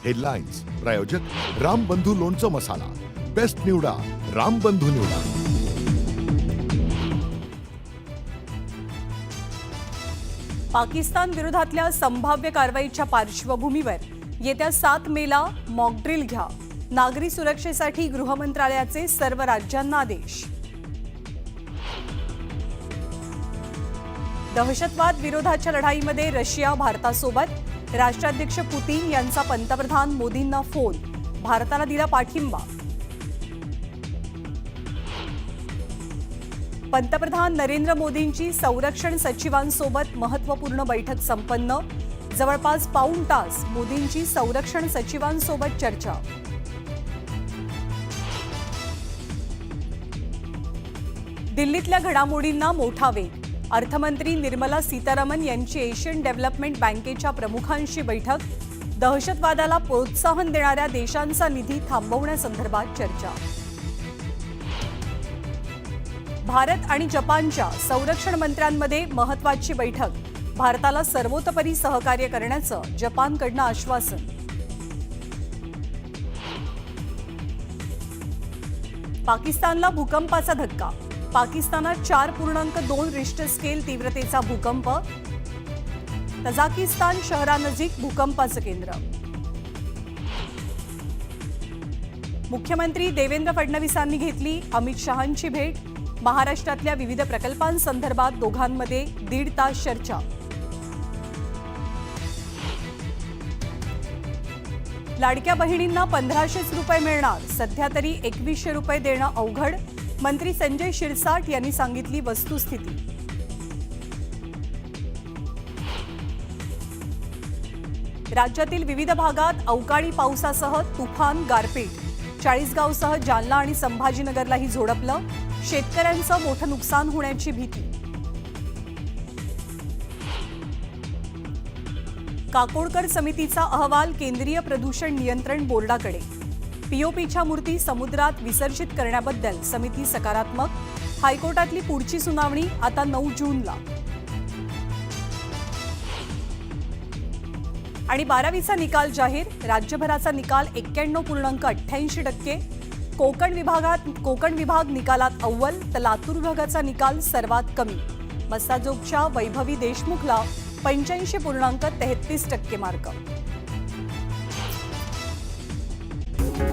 Headlines प्रायोजक रामबंधू लोणचं मसाला, best निवडा रामबंधू निवडा। पाकिस्तान विरोधातल्या संभाव्य कारवाईच्या पार्श्वभूमीवर येत्या 7 मेला मॉकड्रिल घ्या, नागरी सुरक्षेसाठी गृह मंत्रालयाचे सर्व राज्यांना आदेश। दहशतवाद विरोधाच्या लढाईमध्ये रशिया भारतासोबत, राष्ट्राध्यक्ष पुतीन यांचा पंतप्रधान मोदींना फोन, भारताला दिला पाठिंबा। पंतप्रधान नरेंद्र मोदींची संरक्षण सचिवांसोबत महत्त्वपूर्ण बैठक संपन्न, जवळपास पाऊण तास मोदींची संरक्षण सचिवांसोबत चर्चा। दिल्लीतल्या घडामोडींना मोठा वेग, अर्थमंत्री निर्मला सीतारामन यांची एशियन डेव्हलपमेंट बँकेच्या प्रमुखांशी बैठक, दहशतवादाला प्रोत्साहन देणाऱ्या देशांचा निधी थांबवण्यासंदर्भात चर्चा। भारत आणि जपानच्या संरक्षण मंत्र्यांमध्ये महत्त्वाची बैठक, भारताला सर्वतोपरी सहकार्य करण्याचं जपानकडनं आश्वासन। पाकिस्तानला भूकंपाचा धक्का, पाकिस्तानात 4.2 रिश्टर स्केल तीव्रतेचा भूकंप, तजाकिस्तान शहरानजीक भूकंपाचं केंद्र। मुख्यमंत्री देवेंद्र फडणवीसांनी घेतली अमित शहांची भेट, महाराष्ट्रातल्या विविध प्रकल्पांसंदर्भात दोघांमध्ये 1.5 तास चर्चा। लाडक्या बहिणींना 1500 रुपये मिळणार, सध्या तरी 2100 रुपये देणं अवघड, मंत्री संजय शिरसाट यांनी सांगितली वस्तुस्थिती। राज्यातील विविध भागात अवकाळी पावसासह तुफान गारपीट, चाळीसगावसह जालना आणि संभाजीनगरलाही झोडपलं, शेतकऱ्यांचं मोठं नुकसान होण्याची भीती। काकोडकर समितीचा अहवाल केंद्रीय प्रदूषण नियंत्रण बोर्डाकडे, पीओपीच्या मूर्ती समुद्रात विसर्जित करण्याबद्दल समिती सकारात्मक, हायकोर्टातली पुढची सुनावणी आता 9 जूनला। आणि 12वीचा निकाल जाहीर, राज्यभराचा निकाल 91.88%, कोकण विभाग निकालात अव्वल, तर लातूर विभागाचा निकाल सर्वात कमी, मस्साजोगच्या वैभवी देशमुखला 85.33% मार्क।